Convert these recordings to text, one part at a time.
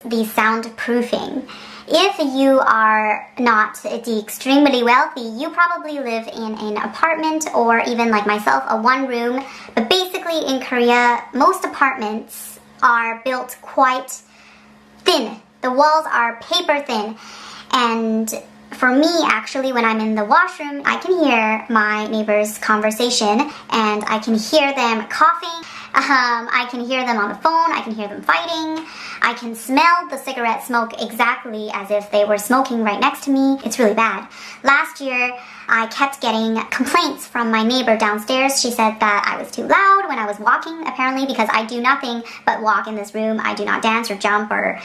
the soundproofing. If you are not the extremely wealthy, you probably live in an apartment or even like myself, a one room. But basically in Korea, most apartments are built quite thin. The walls are paper thin. And for me, actually, when I'm in the washroom, I can hear my neighbors' conversation and I can hear them coughing. I can hear them on the phone. I can hear them fighting. I can smell the cigarette smoke exactly as if they were smoking right next to me. It's really bad. Last year, I kept getting complaints from my neighbor downstairs. She said that I was too loud when I was walking, apparently, because I do nothing but walk in this room. I do not dance or jump or...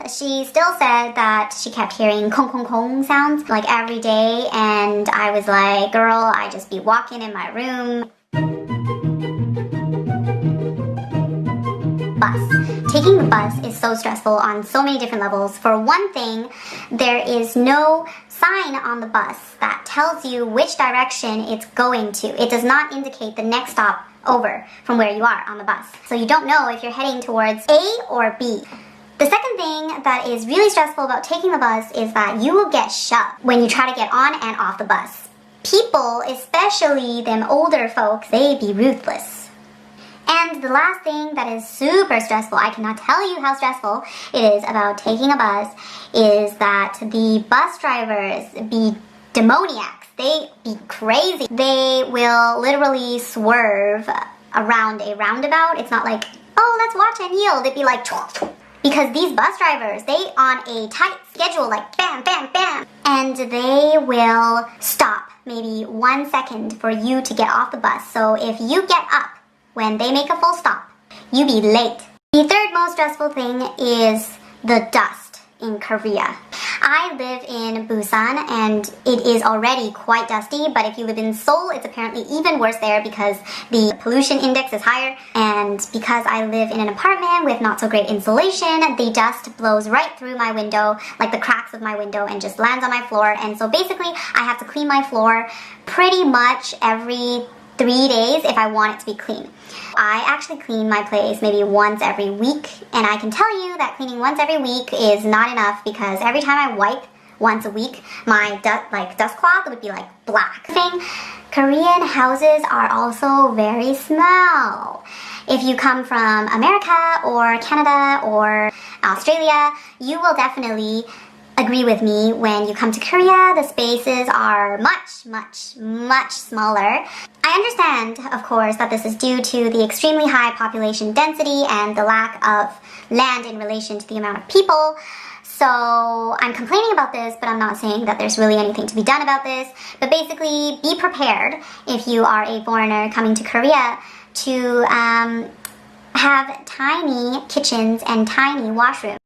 She still said that she kept hearing kong kong kong sounds like every day, and I was like, girl, I just be walking in my room. Bus. Taking the bus is so stressful on so many different levels. For one thing, there is no sign on the bus that tells you which direction it's going to. It does not indicate the next stop over from where you are on the bus. So you don't know if you're heading towards A or B. The second thing that is really stressful about taking the bus is that you will get shoved when you try to get on and off the bus. People, especially them older folks, they be ruthless. And the last thing that is super stressful, I cannot tell you how stressful it is about taking a bus, is that the bus drivers be demoniacs. They be crazy. They will literally swerve around a roundabout. It's not like, oh, let's watch and yield. It'd be like... Because these bus drivers, they on a tight schedule, like bam, bam, bam. And they will stop maybe 1 second for you to get off the bus. So if you get up when they make a full stop, you be late. The third most stressful thing is the dust in Korea. I live in Busan and it is already quite dusty, but if you live in Seoul, it's apparently even worse there because the pollution index is higher, and because I live in an apartment with not so great insulation, the dust blows right through my window, like the cracks of my window, and just lands on my floor. And so basically I have to clean my floor pretty much every 3 days if I want it to be clean. I actually clean my place maybe once every week, and I can tell you that cleaning once every week is not enough because every time I wipe once a week, my dust cloth would be like black. Korean houses are also very small. If you come from America or Canada or Australia, you will definitely agree with me. When you come to Korea, the spaces are much, much, much smaller. I understand, of course, that this is due to the extremely high population density and the lack of land in relation to the amount of people. So I'm complaining about this, but I'm not saying that there's really anything to be done about this. But basically, be prepared if you are a foreigner coming to Korea to have tiny kitchens and tiny washrooms.